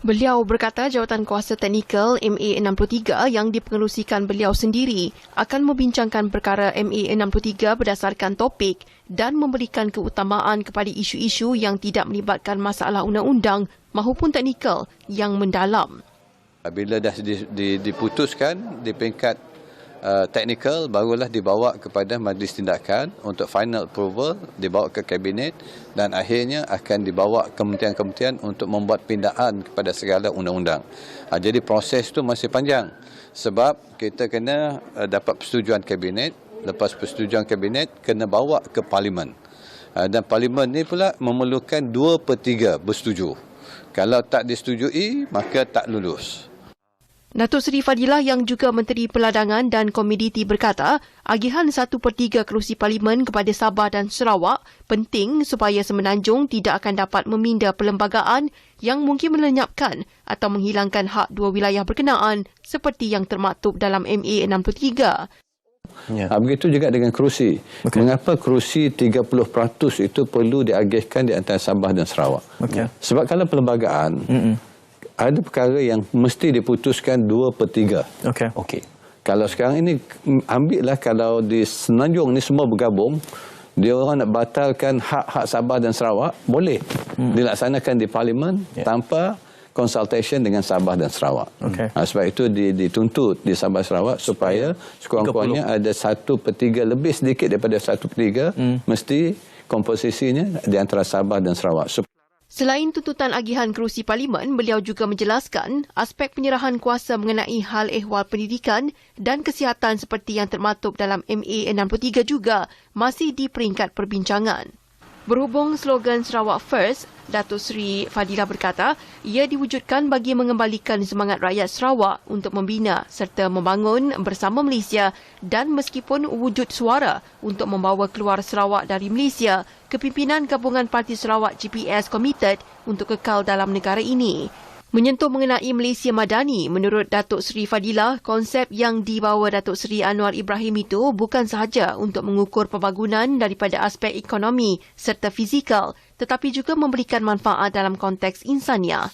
Beliau berkata jawatan kuasa teknikal MA63 yang dipengerusikan beliau sendiri akan membincangkan perkara MA63 berdasarkan topik dan memberikan keutamaan kepada isu-isu yang tidak melibatkan masalah undang-undang mahupun teknikal yang mendalam. Bila dah diputuskan di peringkat teknikal, barulah dibawa kepada majlis tindakan untuk final approval, dibawa ke kabinet dan akhirnya akan dibawa kementerian-kementerian untuk membuat pindaan kepada segala undang-undang. Jadi proses itu masih panjang sebab kita kena dapat persetujuan kabinet, lepas persetujuan kabinet kena bawa ke parlimen. Dan parlimen ni pula memerlukan 2/3 bersetuju. Kalau tak disetujui, maka tak lulus. Datuk Seri Fadilah yang juga Menteri Peladangan dan Komoditi berkata, agihan 1/3 kerusi Parlimen kepada Sabah dan Sarawak penting supaya Semenanjung tidak akan dapat meminda perlembagaan yang mungkin melenyapkan atau menghilangkan hak dua wilayah berkenaan seperti yang termaktub dalam MA63. Ya. Begitu juga dengan kerusi. Okay. Mengapa kerusi 30% itu perlu diagihkan di antara Sabah dan Sarawak? Okay. Sebab kalau perlembagaan, ada perkara yang mesti diputuskan 2/3. Okey. Kalau sekarang ini, ambillah kalau di Semenanjung ni semua bergabung, dia orang nak batalkan hak-hak Sabah dan Sarawak, boleh dilaksanakan di Parlimen tanpa consultation dengan Sabah dan Sarawak. Sebab itu dituntut di Sabah Sarawak supaya sekurang-kurangnya ada 1/3 lebih sedikit daripada 1/3 mesti komposisinya di antara Sabah dan Sarawak. Selain tuntutan agihan kerusi Parlimen, beliau juga menjelaskan aspek penyerahan kuasa mengenai hal ehwal pendidikan dan kesihatan seperti yang termaktub dalam MA63 juga masih di peringkat perbincangan. Berhubung slogan Sarawak First, Datuk Seri Fadilah berkata ia diwujudkan bagi mengembalikan semangat rakyat Sarawak untuk membina serta membangun bersama Malaysia dan meskipun wujud suara untuk membawa keluar Sarawak dari Malaysia, kepimpinan Gabungan Parti Sarawak GPS komited untuk kekal dalam negara ini. Menyentuh mengenai Malaysia Madani, menurut Datuk Seri Fadilah, konsep yang dibawa Datuk Seri Anwar Ibrahim itu bukan sahaja untuk mengukur pembangunan daripada aspek ekonomi serta fizikal, tetapi juga memberikan manfaat dalam konteks insaniah.